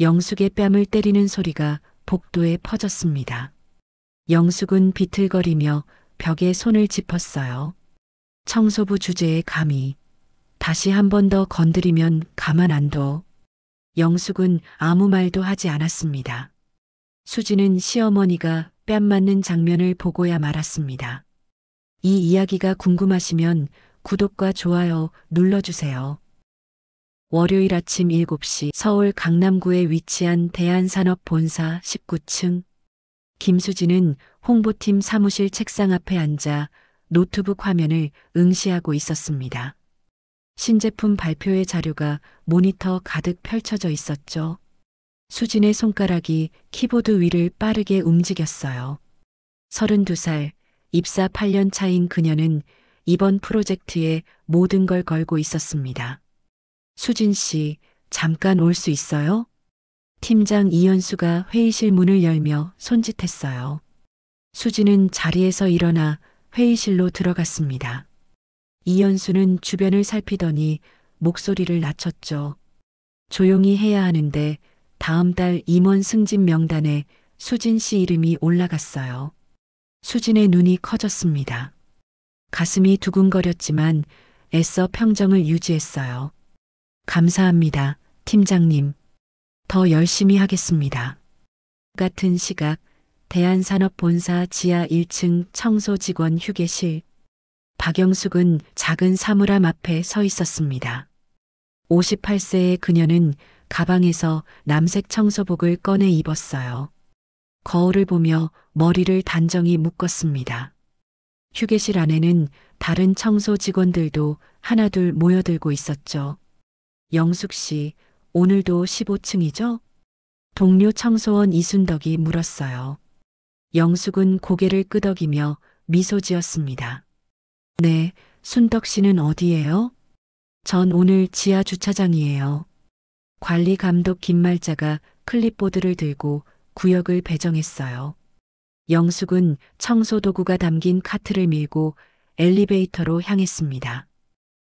영숙의 뺨을 때리는 소리가 복도에 퍼졌습니다. 영숙은 비틀거리며 벽에 손을 짚었어요. 청소부 주제에 감히 다시 한 번 더 건드리면 가만 안 둬. 영숙은 아무 말도 하지 않았습니다. 수지는 시어머니가 뺨 맞는 장면을 보고야 말았습니다. 이 이야기가 궁금하시면 구독과 좋아요 눌러주세요. 월요일 아침 7시 서울 강남구에 위치한 대한산업본사 19층. 김수지는 홍보팀 사무실 책상 앞에 앉아 노트북 화면을 응시하고 있었습니다. 신제품 발표회 자료가 모니터 가득 펼쳐져 있었죠. 수진의 손가락이 키보드 위를 빠르게 움직였어요. 32살, 입사 8년 차인 그녀는 이번 프로젝트에 모든 걸 걸고 있었습니다. 수진 씨, 잠깐 올 수 있어요? 팀장 이현수가 회의실 문을 열며 손짓했어요. 수진은 자리에서 일어나 회의실로 들어갔습니다. 이현수는 주변을 살피더니 목소리를 낮췄죠. 조용히 해야 하는데 다음 달 임원 승진 명단에 수진 씨 이름이 올라갔어요. 수진의 눈이 커졌습니다. 가슴이 두근거렸지만 애써 평정을 유지했어요. 감사합니다, 팀장님. 더 열심히 하겠습니다. 같은 시각 대한산업본사 지하 1층 청소 직원 휴게실. 박영숙은 작은 사물함 앞에 서 있었습니다. 58세의 그녀는 가방에서 남색 청소복을 꺼내 입었어요. 거울을 보며 머리를 단정히 묶었습니다. 휴게실 안에는 다른 청소 직원들도 하나둘 모여들고 있었죠. 영숙 씨, 오늘도 15층이죠? 동료 청소원 이순덕이 물었어요. 영숙은 고개를 끄덕이며 미소 지었습니다. 네, 순덕 씨는 어디예요? 전 오늘 지하 주차장이에요. 관리 감독 김말자가 클립보드를 들고 구역을 배정했어요. 영숙은 청소 도구가 담긴 카트를 밀고 엘리베이터로 향했습니다.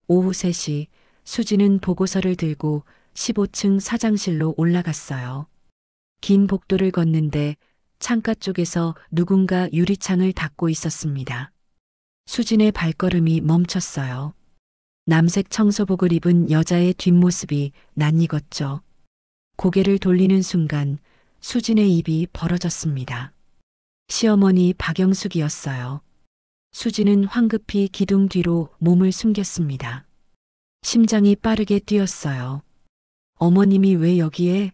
오후 3시 수지는 보고서를 들고 15층 사장실로 올라갔어요. 긴 복도를 걷는데 창가 쪽에서 누군가 유리창을 닫고 있었습니다. 수진의 발걸음이 멈췄어요. 남색 청소복을 입은 여자의 뒷모습이 낯익었죠. 고개를 돌리는 순간 수진의 입이 벌어졌습니다. 시어머니 박영숙이었어요. 수진은 황급히 기둥 뒤로 몸을 숨겼습니다. 심장이 빠르게 뛰었어요. 어머님이 왜 여기에?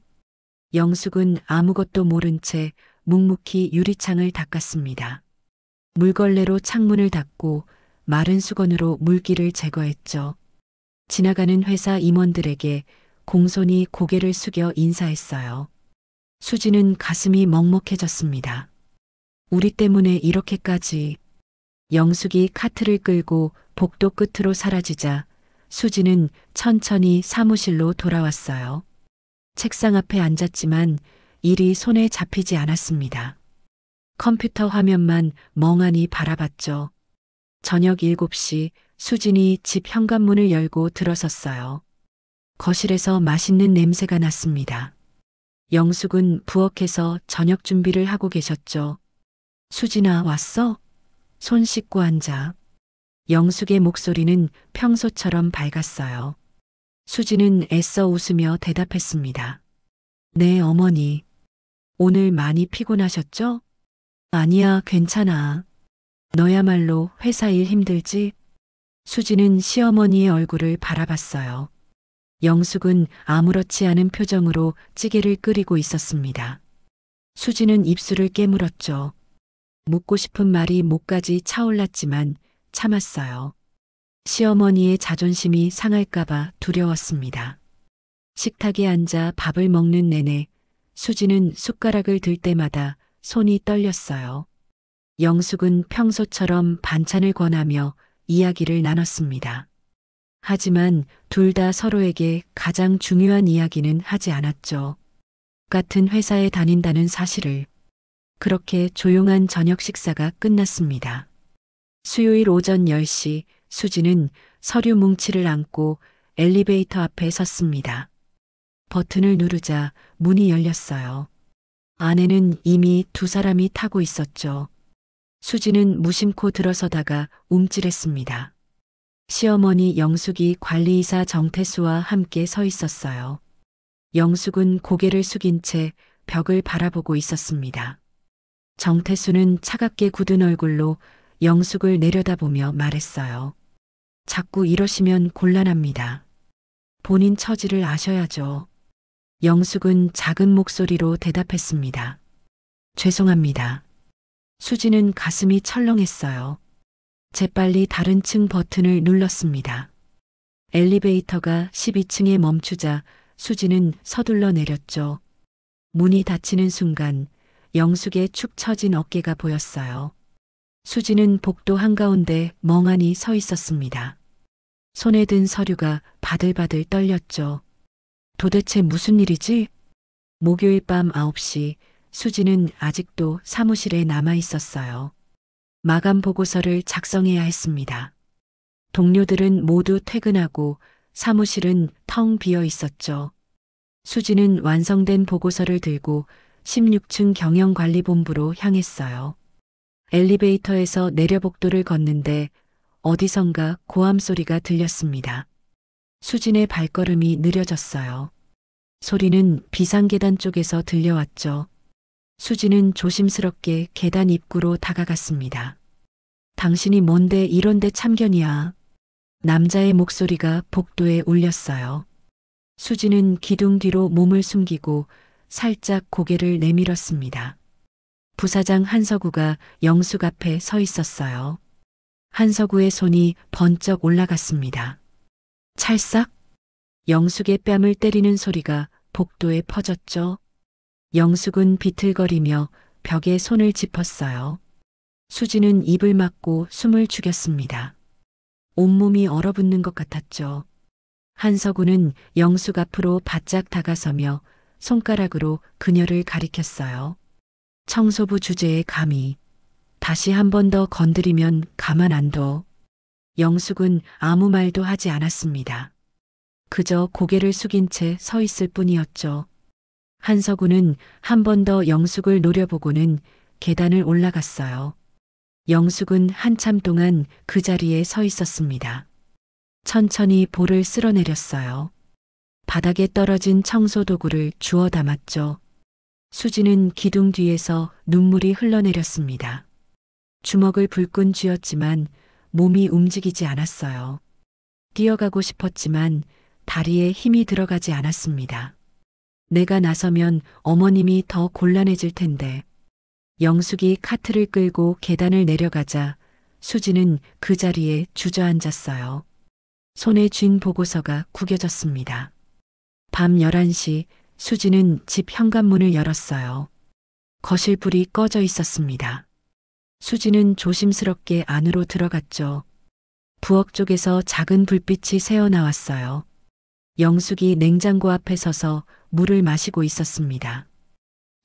영숙은 아무것도 모른 채 묵묵히 유리창을 닦았습니다. 물걸레로 창문을 닫고 마른 수건으로 물기를 제거했죠. 지나가는 회사 임원들에게 공손히 고개를 숙여 인사했어요. 수지는 가슴이 먹먹해졌습니다. 우리 때문에 이렇게까지. 영숙이 카트를 끌고 복도 끝으로 사라지자 수지는 천천히 사무실로 돌아왔어요. 책상 앞에 앉았지만 일이 손에 잡히지 않았습니다. 컴퓨터 화면만 멍하니 바라봤죠. 저녁 7시 수진이 집 현관문을 열고 들어섰어요. 거실에서 맛있는 냄새가 났습니다. 영숙은 부엌에서 저녁 준비를 하고 계셨죠. 수진아, 왔어? 손 씻고 앉아. 영숙의 목소리는 평소처럼 밝았어요. 수진은 애써 웃으며 대답했습니다. 네, 어머니. 오늘 많이 피곤하셨죠? 아니야, 괜찮아. 너야말로 회사 일 힘들지? 수지는 시어머니의 얼굴을 바라봤어요. 영숙은 아무렇지 않은 표정으로 찌개를 끓이고 있었습니다. 수지는 입술을 깨물었죠. 묻고 싶은 말이 목까지 차올랐지만 참았어요. 시어머니의 자존심이 상할까봐 두려웠습니다. 식탁에 앉아 밥을 먹는 내내 수지는 숟가락을 들 때마다 손이 떨렸어요. 영숙은 평소처럼 반찬을 권하며 이야기를 나눴습니다. 하지만 둘 다 서로에게 가장 중요한 이야기는 하지 않았죠. 같은 회사에 다닌다는 사실을. 그렇게 조용한 저녁 식사가 끝났습니다. 수요일 오전 10시 수지는 서류 뭉치를 안고 엘리베이터 앞에 섰습니다. 버튼을 누르자 문이 열렸어요. 안에는 이미 두 사람이 타고 있었죠. 수지는 무심코 들어서다가 움찔했습니다. 시어머니 영숙이 관리이사 정태수와 함께 서 있었어요. 영숙은 고개를 숙인 채 벽을 바라보고 있었습니다. 정태수는 차갑게 굳은 얼굴로 영숙을 내려다보며 말했어요. 자꾸 이러시면 곤란합니다. 본인 처지를 아셔야죠. 영숙은 작은 목소리로 대답했습니다. 죄송합니다. 수지는 가슴이 철렁했어요. 재빨리 다른 층 버튼을 눌렀습니다. 엘리베이터가 12층에 멈추자 수지는 서둘러 내렸죠. 문이 닫히는 순간 영숙의 축 처진 어깨가 보였어요. 수지는 복도 한가운데 멍하니 서 있었습니다. 손에 든 서류가 바들바들 떨렸죠. 도대체 무슨 일이지? 목요일 밤 9시 수지는 아직도 사무실에 남아 있었어요. 마감 보고서를 작성해야 했습니다. 동료들은 모두 퇴근하고 사무실은 텅 비어 있었죠. 수지는 완성된 보고서를 들고 16층 경영관리본부로 향했어요. 엘리베이터에서 내려 복도를 걷는데 어디선가 고함 소리가 들렸습니다. 수진의 발걸음이 느려졌어요. 소리는 비상계단 쪽에서 들려왔죠. 수지는 조심스럽게 계단 입구로 다가갔습니다. 당신이 뭔데 이런데 참견이야. 남자의 목소리가 복도에 울렸어요. 수지는 기둥 뒤로 몸을 숨기고 살짝 고개를 내밀었습니다. 부사장 한서구가 영숙 앞에 서 있었어요. 한서구의 손이 번쩍 올라갔습니다. 찰싹? 영숙의 뺨을 때리는 소리가 복도에 퍼졌죠. 영숙은 비틀거리며 벽에 손을 짚었어요. 수지는 입을 막고 숨을 죽였습니다. 온몸이 얼어붙는 것 같았죠. 한서구는 영숙 앞으로 바짝 다가서며 손가락으로 그녀를 가리켰어요. 청소부 주제에 감히 다시 한 번 더 건드리면 가만 안 둬. 영숙은 아무 말도 하지 않았습니다. 그저 고개를 숙인 채 서 있을 뿐이었죠. 한서구는 한 번 더 영숙을 노려보고는 계단을 올라갔어요. 영숙은 한참 동안 그 자리에 서 있었습니다. 천천히 볼을 쓸어내렸어요. 바닥에 떨어진 청소 도구를 주워 담았죠. 수지는 기둥 뒤에서 눈물이 흘러내렸습니다. 주먹을 불끈 쥐었지만 몸이 움직이지 않았어요. 뛰어가고 싶었지만 다리에 힘이 들어가지 않았습니다. 내가 나서면 어머님이 더 곤란해질 텐데. 영숙이 카트를 끌고 계단을 내려가자 수지는 그 자리에 주저앉았어요. 손에 쥔 보고서가 구겨졌습니다. 밤 11시 수지는 집 현관문을 열었어요. 거실 불이 꺼져 있었습니다. 수지는 조심스럽게 안으로 들어갔죠. 부엌 쪽에서 작은 불빛이 새어나왔어요. 영숙이 냉장고 앞에 서서 물을 마시고 있었습니다.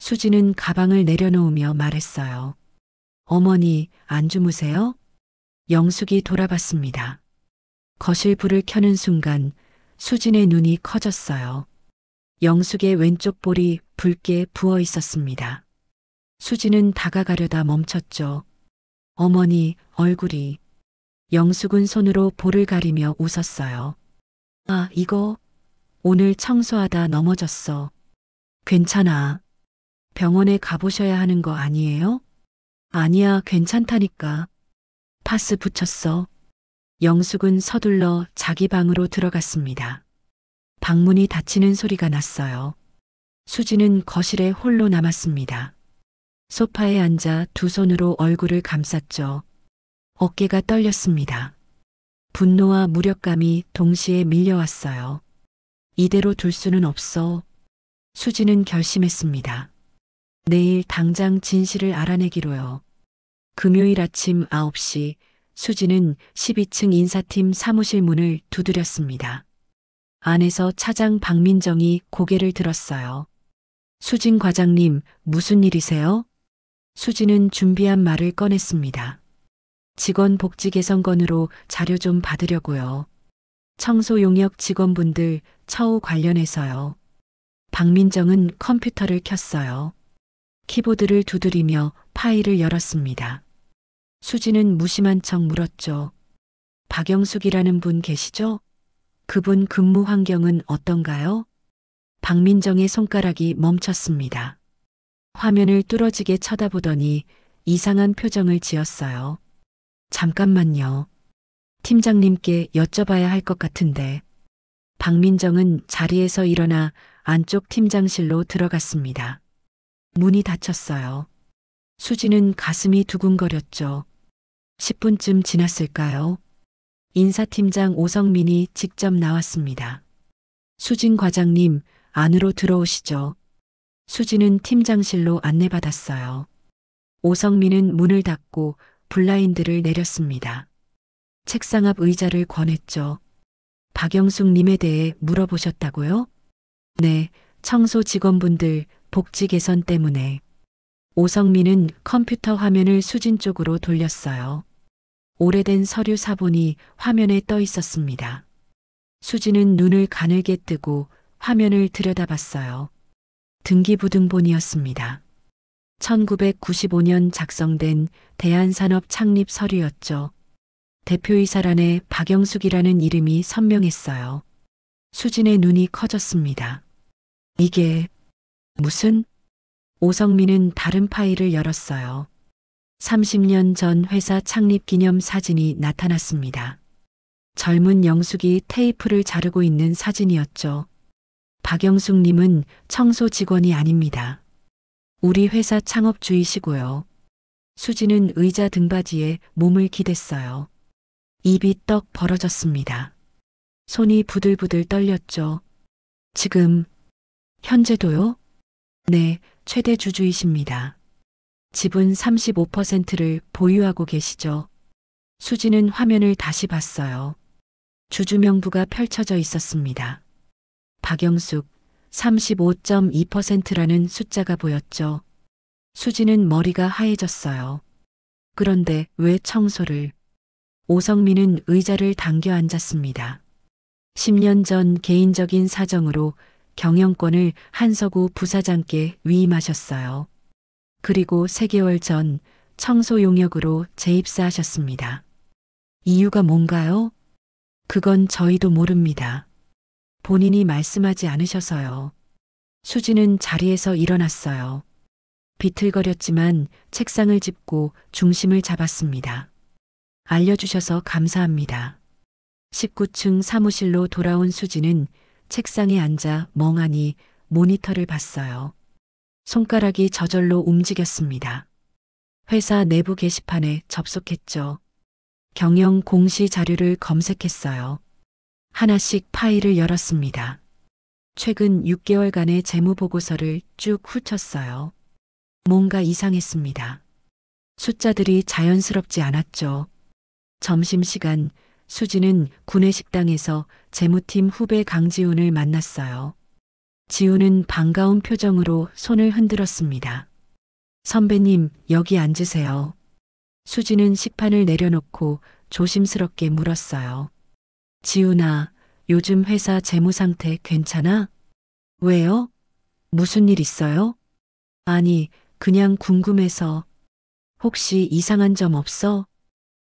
수지는 가방을 내려놓으며 말했어요. 어머니, 안 주무세요? 영숙이 돌아봤습니다. 거실 불을 켜는 순간 수진의 눈이 커졌어요. 영숙의 왼쪽 볼이 붉게 부어 있었습니다. 수지는 다가가려다 멈췄죠. 어머니, 얼굴이. 영숙은 손으로 볼을 가리며 웃었어요. 아, 이거 오늘 청소하다 넘어졌어. 괜찮아. 병원에 가보셔야 하는 거 아니에요? 아니야, 괜찮다니까. 파스 붙였어. 영숙은 서둘러 자기 방으로 들어갔습니다. 방문이 닫히는 소리가 났어요. 수지는 거실에 홀로 남았습니다. 소파에 앉아 두 손으로 얼굴을 감쌌죠. 어깨가 떨렸습니다. 분노와 무력감이 동시에 밀려왔어요. 이대로 둘 수는 없어. 수지는 결심했습니다. 내일 당장 진실을 알아내기로요. 금요일 아침 9시 수지는 12층 인사팀 사무실 문을 두드렸습니다. 안에서 차장 박민정이 고개를 들었어요. 수진 과장님, 무슨 일이세요? 수지는 준비한 말을 꺼냈습니다. 직원 복지 개선 건으로 자료 좀 받으려고요. 청소 용역 직원분들 처우 관련해서요. 박민정은 컴퓨터를 켰어요. 키보드를 두드리며 파일을 열었습니다. 수지는 무심한 척 물었죠. 박영숙이라는 분 계시죠? 그분 근무 환경은 어떤가요? 박민정의 손가락이 멈췄습니다. 화면을 뚫어지게 쳐다보더니 이상한 표정을 지었어요. 잠깐만요. 팀장님께 여쭤봐야 할 것 같은데. 박민정은 자리에서 일어나 안쪽 팀장실로 들어갔습니다. 문이 닫혔어요. 수지는 가슴이 두근거렸죠. 10분쯤 지났을까요? 인사팀장 오성민이 직접 나왔습니다. 수진 과장님, 안으로 들어오시죠. 수지는 팀장실로 안내받았어요. 오성민은 문을 닫고 블라인드를 내렸습니다. 책상 앞 의자를 권했죠. 박영숙 님에 대해 물어보셨다고요? 네, 청소 직원분들 복지 개선 때문에. 오성민은 컴퓨터 화면을 수진 쪽으로 돌렸어요. 오래된 서류 사본이 화면에 떠 있었습니다. 수지는 눈을 가늘게 뜨고 화면을 들여다봤어요. 등기부등본이었습니다. 1995년 작성된 대한산업 창립 서류였죠. 대표이사란에 박영숙이라는 이름이 선명했어요. 수진의 눈이 커졌습니다. 이게 무슨? 오성민은 다른 파일을 열었어요. 30년 전 회사 창립 기념 사진이 나타났습니다. 젊은 영숙이 테이프를 자르고 있는 사진이었죠. 박영숙님은 청소 직원이 아닙니다. 우리 회사 창업주이시고요. 수지는 의자 등받이에 몸을 기댔어요. 입이 떡 벌어졌습니다. 손이 부들부들 떨렸죠. 지금, 현재도요? 네, 최대 주주이십니다. 지분 35%를 보유하고 계시죠. 수지는 화면을 다시 봤어요. 주주 명부가 펼쳐져 있었습니다. 박영숙 35.2%라는 숫자가 보였죠. 수지는 머리가 하얘졌어요. 그런데 왜 청소를? 오성민은 의자를 당겨 앉았습니다. 10년 전 개인적인 사정으로 경영권을 한석우 부사장께 위임하셨어요. 그리고 3개월 전 청소 용역으로 재입사하셨습니다. 이유가 뭔가요? 그건 저희도 모릅니다. 본인이 말씀하지 않으셔서요. 수지는 자리에서 일어났어요. 비틀거렸지만 책상을 짚고 중심을 잡았습니다. 알려주셔서 감사합니다. 19층 사무실로 돌아온 수지는 책상에 앉아 멍하니 모니터를 봤어요. 손가락이 저절로 움직였습니다. 회사 내부 게시판에 접속했죠. 경영 공시 자료를 검색했어요. 하나씩 파일을 열었습니다. 최근 6개월간의 재무보고서를 쭉 훑었어요. 뭔가 이상했습니다. 숫자들이 자연스럽지 않았죠. 점심시간 수지는 구내식당에서 재무팀 후배 강지훈을 만났어요. 지훈은 반가운 표정으로 손을 흔들었습니다. 선배님, 여기 앉으세요. 수지는 식판을 내려놓고 조심스럽게 물었어요. 지훈아, 요즘 회사 재무 상태 괜찮아? 왜요? 무슨 일 있어요? 아니, 그냥 궁금해서. 혹시 이상한 점 없어?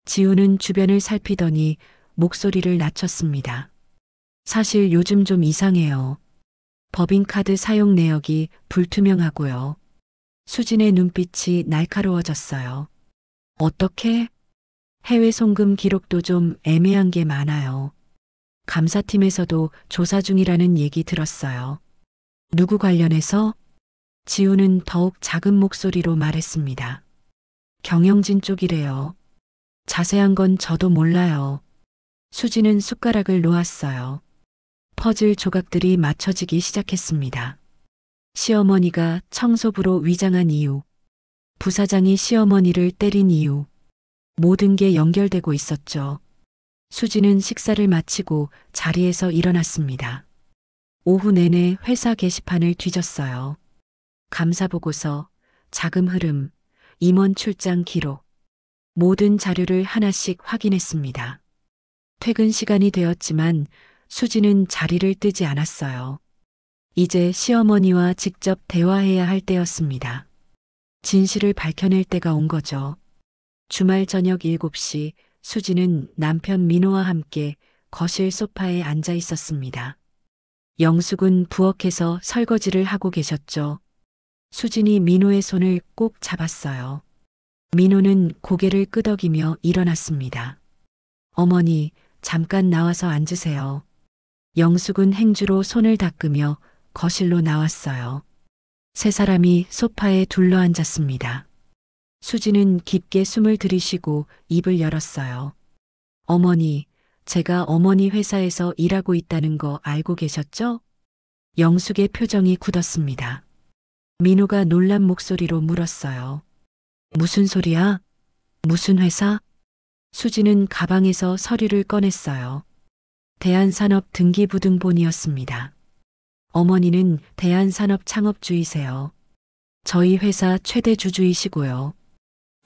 지훈은 주변을 살피더니 목소리를 낮췄습니다. 사실 요즘 좀 이상해요. 법인카드 사용 내역이 불투명하고요. 수진의 눈빛이 날카로워졌어요. 어떻게? 해외 송금 기록도 좀 애매한 게 많아요. 감사팀에서도 조사 중이라는 얘기 들었어요. 누구 관련해서? 지우는 더욱 작은 목소리로 말했습니다. 경영진 쪽이래요. 자세한 건 저도 몰라요. 수지는 숟가락을 놓았어요. 퍼즐 조각들이 맞춰지기 시작했습니다. 시어머니가 청소부로 위장한 이유, 부사장이 시어머니를 때린 이유, 모든 게 연결되고 있었죠. 수지는 식사를 마치고 자리에서 일어났습니다. 오후 내내 회사 게시판을 뒤졌어요. 감사보고서, 자금 흐름, 임원 출장 기록, 모든 자료를 하나씩 확인했습니다. 퇴근 시간이 되었지만 수지는 자리를 뜨지 않았어요. 이제 시어머니와 직접 대화해야 할 때였습니다. 진실을 밝혀낼 때가 온 거죠. 주말 저녁 7시 수지는 남편 민호와 함께 거실 소파에 앉아 있었습니다. 영숙은 부엌에서 설거지를 하고 계셨죠. 수진이 민호의 손을 꼭 잡았어요. 민호는 고개를 끄덕이며 일어났습니다. 어머니, 잠깐 나와서 앉으세요. 영숙은 행주로 손을 닦으며 거실로 나왔어요. 세 사람이 소파에 둘러앉았습니다. 수지는 깊게 숨을 들이쉬고 입을 열었어요. 어머니, 제가 어머니 회사에서 일하고 있다는 거 알고 계셨죠? 영숙의 표정이 굳었습니다. 민호가 놀란 목소리로 물었어요. 무슨 소리야? 무슨 회사? 수지는 가방에서 서류를 꺼냈어요. 대한산업등기부등본이었습니다. 어머니는 대한산업창업주이세요. 저희 회사 최대 주주이시고요.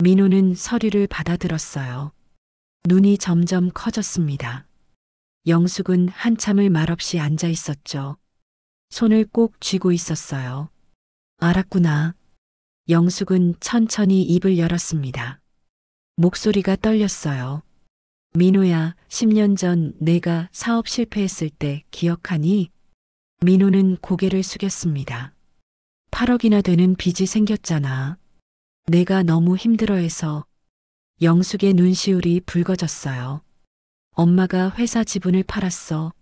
민호는 서류를 받아들었어요. 눈이 점점 커졌습니다. 영숙은 한참을 말없이 앉아 있었죠. 손을 꼭 쥐고 있었어요. 알았구나. 영숙은 천천히 입을 열었습니다. 목소리가 떨렸어요. 민호야, 10년 전 내가 사업 실패했을 때 기억하니? 민호는 고개를 숙였습니다. 8억이나 되는 빚이 생겼잖아. 내가 너무 힘들어해서. 영숙의 눈시울이 붉어졌어요. 엄마가 회사 지분을 팔았어.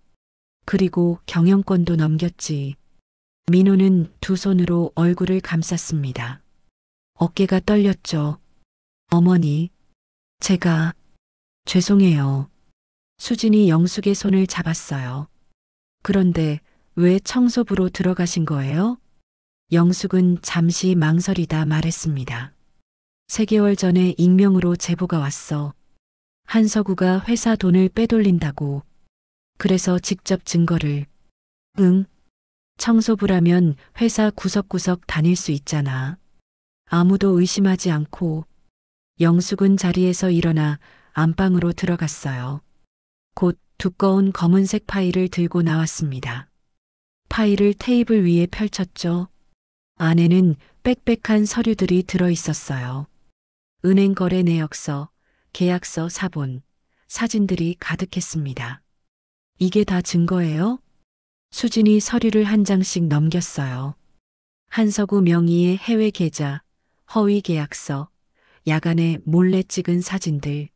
그리고 경영권도 넘겼지. 민호는 두 손으로 얼굴을 감쌌습니다. 어깨가 떨렸죠. 어머니, 제가 죄송해요. 수진이 영숙의 손을 잡았어요. 그런데 왜 청소부로 들어가신 거예요? 영숙은 잠시 망설이다 말했습니다. 3개월 전에 익명으로 제보가 왔어. 한서구가 회사 돈을 빼돌린다고. 그래서 직접 증거를. 응. 청소부라면 회사 구석구석 다닐 수 있잖아. 아무도 의심하지 않고. 영숙은 자리에서 일어나 안방으로 들어갔어요. 곧 두꺼운 검은색 파일을 들고 나왔습니다. 파일을 테이블 위에 펼쳤죠. 안에는 빽빽한 서류들이 들어 있었어요. 은행 거래 내역서, 계약서 사본, 사진들이 가득했습니다. 이게 다 증거예요? 수진이 서류를 한 장씩 넘겼어요. 한서구 명의의 해외 계좌, 허위 계약서, 야간에 몰래 찍은 사진들,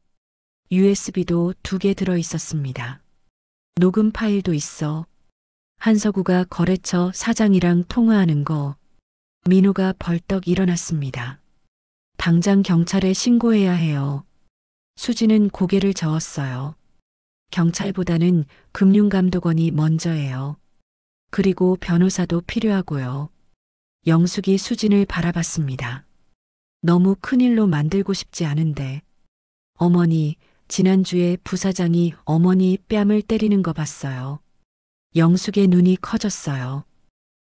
USB도 2개 들어 있었습니다. 녹음 파일도 있어. 한서구가 거래처 사장이랑 통화하는 거. 민호가 벌떡 일어났습니다. 당장 경찰에 신고해야 해요. 수지는 고개를 저었어요. 경찰보다는 금융감독원이 먼저예요. 그리고 변호사도 필요하고요. 영숙이 수진을 바라봤습니다. 너무 큰일로 만들고 싶지 않은데. 어머니, 지난주에 부사장이 어머니 뺨을 때리는 거 봤어요. 영숙의 눈이 커졌어요.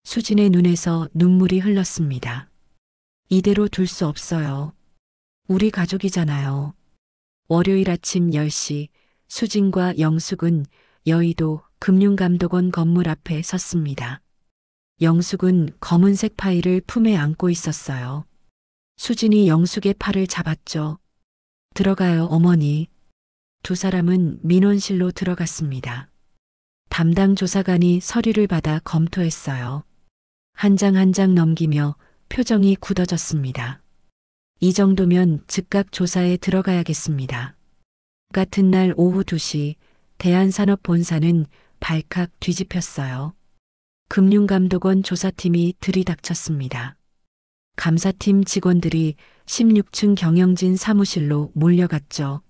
수진의 눈에서 눈물이 흘렀습니다. 이대로 둘 수 없어요. 우리 가족이잖아요. 월요일 아침 10시 수진과 영숙은 여의도 금융감독원 건물 앞에 섰습니다. 영숙은 검은색 파일을 품에 안고 있었어요. 수진이 영숙의 팔을 잡았죠. 들어가요, 어머니. 두 사람은 민원실로 들어갔습니다. 담당 조사관이 서류를 받아 검토했어요. 한 장 한 장 넘기며 표정이 굳어졌습니다. 이 정도면 즉각 조사에 들어가야겠습니다. 같은 날 오후 2시 대한산업본사는 발칵 뒤집혔어요. 금융감독원 조사팀이 들이닥쳤습니다. 감사팀 직원들이 16층 경영진 사무실로 몰려갔죠.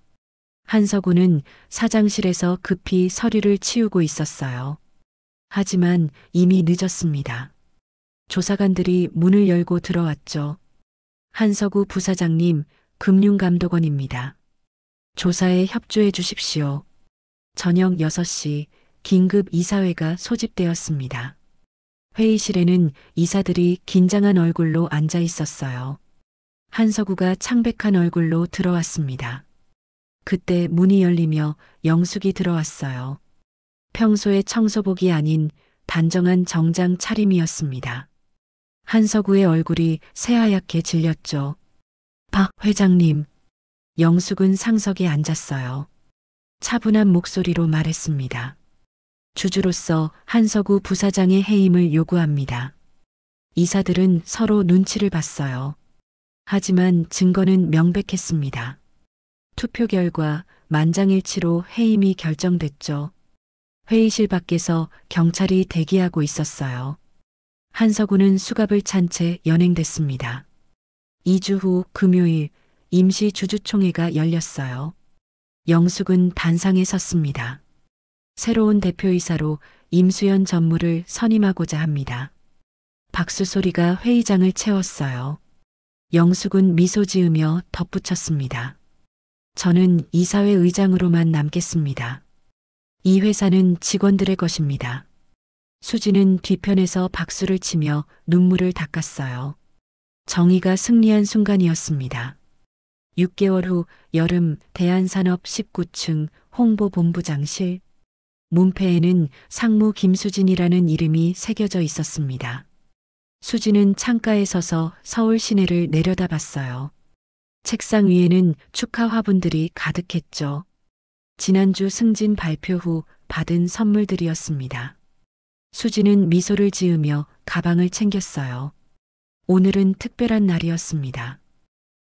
한서구는 사장실에서 급히 서류를 치우고 있었어요. 하지만 이미 늦었습니다. 조사관들이 문을 열고 들어왔죠. 한서구 부사장님, 금융감독원입니다. 조사에 협조해 주십시오. 저녁 6시 긴급 이사회가 소집되었습니다. 회의실에는 이사들이 긴장한 얼굴로 앉아 있었어요. 한서구가 창백한 얼굴로 들어왔습니다. 그때 문이 열리며 영숙이 들어왔어요. 평소의 청소복이 아닌 단정한 정장 차림이었습니다. 한석우의 얼굴이 새하얗게 질렸죠. 박 회장님. 영숙은 상석에 앉았어요. 차분한 목소리로 말했습니다. 주주로서 한석우 부사장의 해임을 요구합니다. 이사들은 서로 눈치를 봤어요. 하지만 증거는 명백했습니다. 투표 결과 만장일치로 해임이 결정됐죠. 회의실 밖에서 경찰이 대기하고 있었어요. 한석우는 수갑을 찬 채 연행됐습니다. 2주 후 금요일 임시 주주총회가 열렸어요. 영숙은 단상에 섰습니다. 새로운 대표이사로 임수연 전무를 선임하고자 합니다. 박수 소리가 회의장을 채웠어요. 영숙은 미소 지으며 덧붙였습니다. 저는 이사회 의장으로만 남겠습니다. 이 회사는 직원들의 것입니다. 수지는 뒤편에서 박수를 치며 눈물을 닦았어요. 정의가 승리한 순간이었습니다. 6개월 후 여름 대한산업 19층 홍보본부장실. 문패에는 상무 김수진이라는 이름이 새겨져 있었습니다. 수지는 창가에 서서 서울 시내를 내려다봤어요. 책상 위에는 축하 화분들이 가득했죠. 지난주 승진 발표 후 받은 선물들이었습니다. 수지는 미소를 지으며 가방을 챙겼어요. 오늘은 특별한 날이었습니다.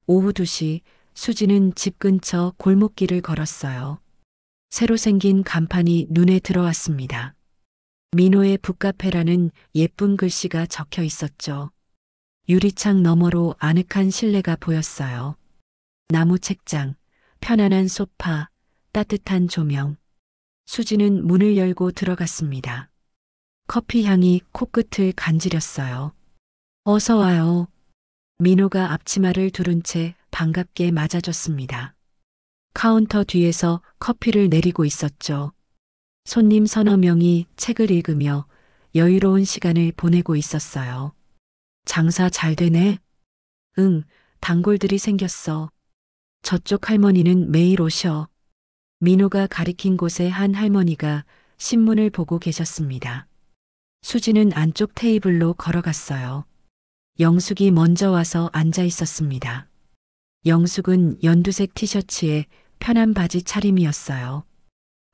오후 2시 수지는 집 근처 골목길을 걸었어요. 새로 생긴 간판이 눈에 들어왔습니다. 민호의 북카페라는 예쁜 글씨가 적혀 있었죠. 유리창 너머로 아늑한 실내가 보였어요. 나무 책장, 편안한 소파, 따뜻한 조명. 수지는 문을 열고 들어갔습니다. 커피 향이 코끝을 간지렸어요. 어서 와요. 민호가 앞치마를 두른 채 반갑게 맞아줬습니다. 카운터 뒤에서 커피를 내리고 있었죠. 손님 서너 명이 책을 읽으며 여유로운 시간을 보내고 있었어요. 장사 잘 되네? 응, 단골들이 생겼어. 저쪽 할머니는 매일 오셔. 민호가 가리킨 곳의 한 할머니가 신문을 보고 계셨습니다. 수지는 안쪽 테이블로 걸어갔어요. 영숙이 먼저 와서 앉아 있었습니다. 영숙은 연두색 티셔츠에 편한 바지 차림이었어요.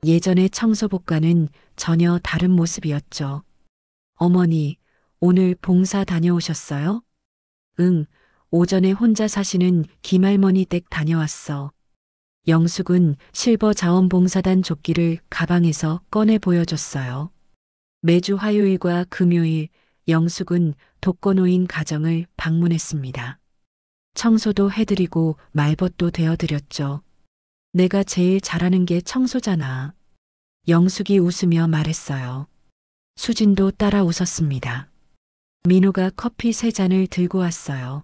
예전의 청소복과는 전혀 다른 모습이었죠. 어머니, 오늘 봉사 다녀오셨어요? 응, 오전에 혼자 사시는 김할머니 댁 다녀왔어. 영숙은 실버 자원봉사단 조끼를 가방에서 꺼내 보여줬어요. 매주 화요일과 금요일 영숙은 독거노인 가정을 방문했습니다. 청소도 해드리고 말벗도 되어드렸죠. 내가 제일 잘하는 게 청소잖아. 영숙이 웃으며 말했어요. 수진도 따라 웃었습니다. 민호가 커피 3잔을 들고 왔어요.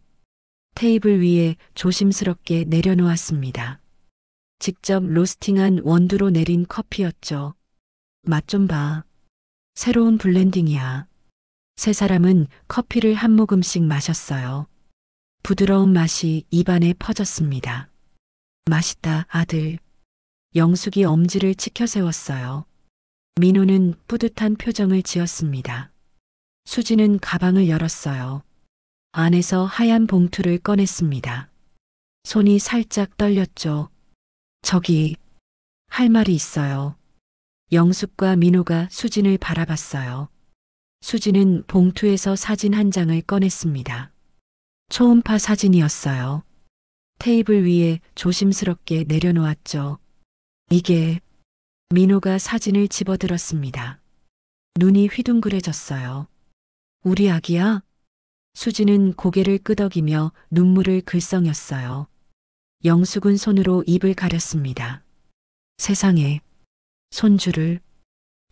테이블 위에 조심스럽게 내려놓았습니다. 직접 로스팅한 원두로 내린 커피였죠. 맛 좀 봐. 새로운 블렌딩이야. 세 사람은 커피를 한 모금씩 마셨어요. 부드러운 맛이 입안에 퍼졌습니다. 맛있다, 아들. 영숙이 엄지를 치켜 세웠어요. 민호는 뿌듯한 표정을 지었습니다. 수지는 가방을 열었어요. 안에서 하얀 봉투를 꺼냈습니다. 손이 살짝 떨렸죠. 저기, 할 말이 있어요. 영숙과 민호가 수진을 바라봤어요. 수진은 봉투에서 사진 한 장을 꺼냈습니다. 초음파 사진이었어요. 테이블 위에 조심스럽게 내려놓았죠. 이게 민호가 사진을 집어들었습니다. 눈이 휘둥그레졌어요. 우리 아기야? 수지는 고개를 끄덕이며 눈물을 글썽였어요. 영숙은 손으로 입을 가렸습니다. 세상에, 손주를.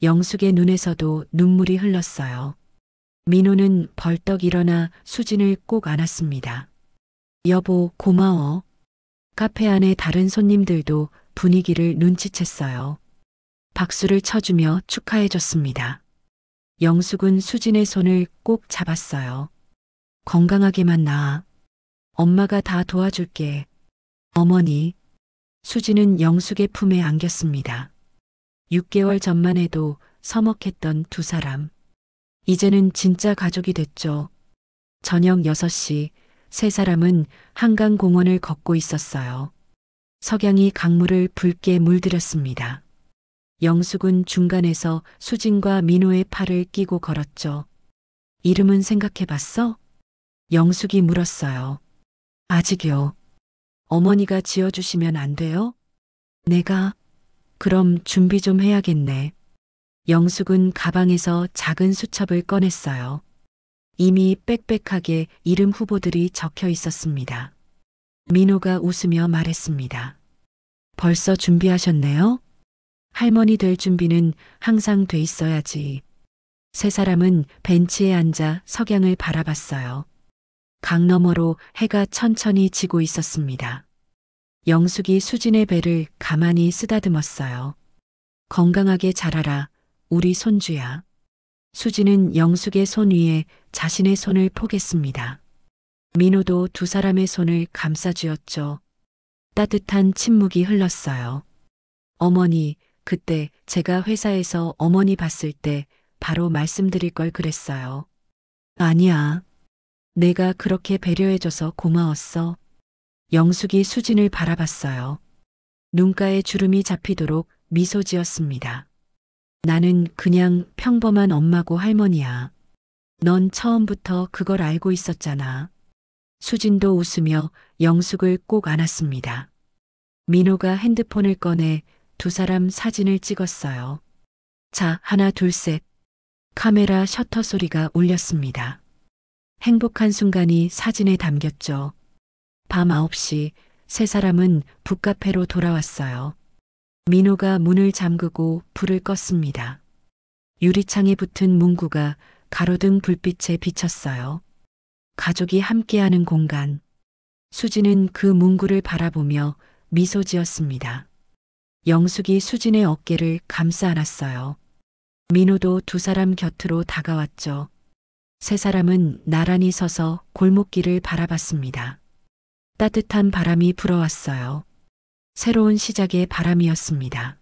영숙의 눈에서도 눈물이 흘렀어요. 민호는 벌떡 일어나 수진을 꼭 안았습니다. 여보, 고마워. 카페 안에 다른 손님들도 분위기를 눈치챘어요. 박수를 쳐주며 축하해줬습니다. 영숙은 수진의 손을 꼭 잡았어요. 건강하게만 나. 엄마가 다 도와줄게. 어머니. 수진은 영숙의 품에 안겼습니다. 6개월 전만 해도 서먹했던 두 사람. 이제는 진짜 가족이 됐죠. 저녁 6시 세 사람은 한강공원을 걷고 있었어요. 석양이 강물을 붉게 물들였습니다. 영숙은 중간에서 수진과 민호의 팔을 끼고 걸었죠. 이름은 생각해 봤어? 영숙이 물었어요. 아직요. 어머니가 지어주시면 안 돼요? 내가? 그럼 준비 좀 해야겠네. 영숙은 가방에서 작은 수첩을 꺼냈어요. 이미 빽빽하게 이름 후보들이 적혀 있었습니다. 민호가 웃으며 말했습니다. 벌써 준비하셨네요? 할머니 될 준비는 항상 돼 있어야지. 세 사람은 벤치에 앉아 석양을 바라봤어요. 강 너머로 해가 천천히 지고 있었습니다. 영숙이 수진의 배를 가만히 쓰다듬었어요. 건강하게 자라라, 우리 손주야. 수진은 영숙의 손 위에 자신의 손을 포겠습니다. 민호도 두 사람의 손을 감싸쥐었죠. 따뜻한 침묵이 흘렀어요. 어머니, 그때 제가 회사에서 어머니 봤을 때 바로 말씀드릴 걸 그랬어요. 아니야. 내가 그렇게 배려해줘서 고마웠어. 영숙이 수진을 바라봤어요. 눈가에 주름이 잡히도록 미소 지었습니다. 나는 그냥 평범한 엄마고 할머니야. 넌 처음부터 그걸 알고 있었잖아. 수진도 웃으며 영숙을 꼭 안았습니다. 민호가 핸드폰을 꺼내 두 사람 사진을 찍었어요. 자, 하나, 둘, 셋. 카메라 셔터 소리가 울렸습니다. 행복한 순간이 사진에 담겼죠. 밤 9시 세 사람은 북카페로 돌아왔어요. 민호가 문을 잠그고 불을 껐습니다. 유리창에 붙은 문구가 가로등 불빛에 비쳤어요. 가족이 함께하는 공간. 수진은 그 문구를 바라보며 미소 지었습니다. 영숙이 수진의 어깨를 감싸 안았어요. 민호도 두 사람 곁으로 다가왔죠. 세 사람은 나란히 서서 골목길을 바라봤습니다. 따뜻한 바람이 불어왔어요. 새로운 시작의 바람이었습니다.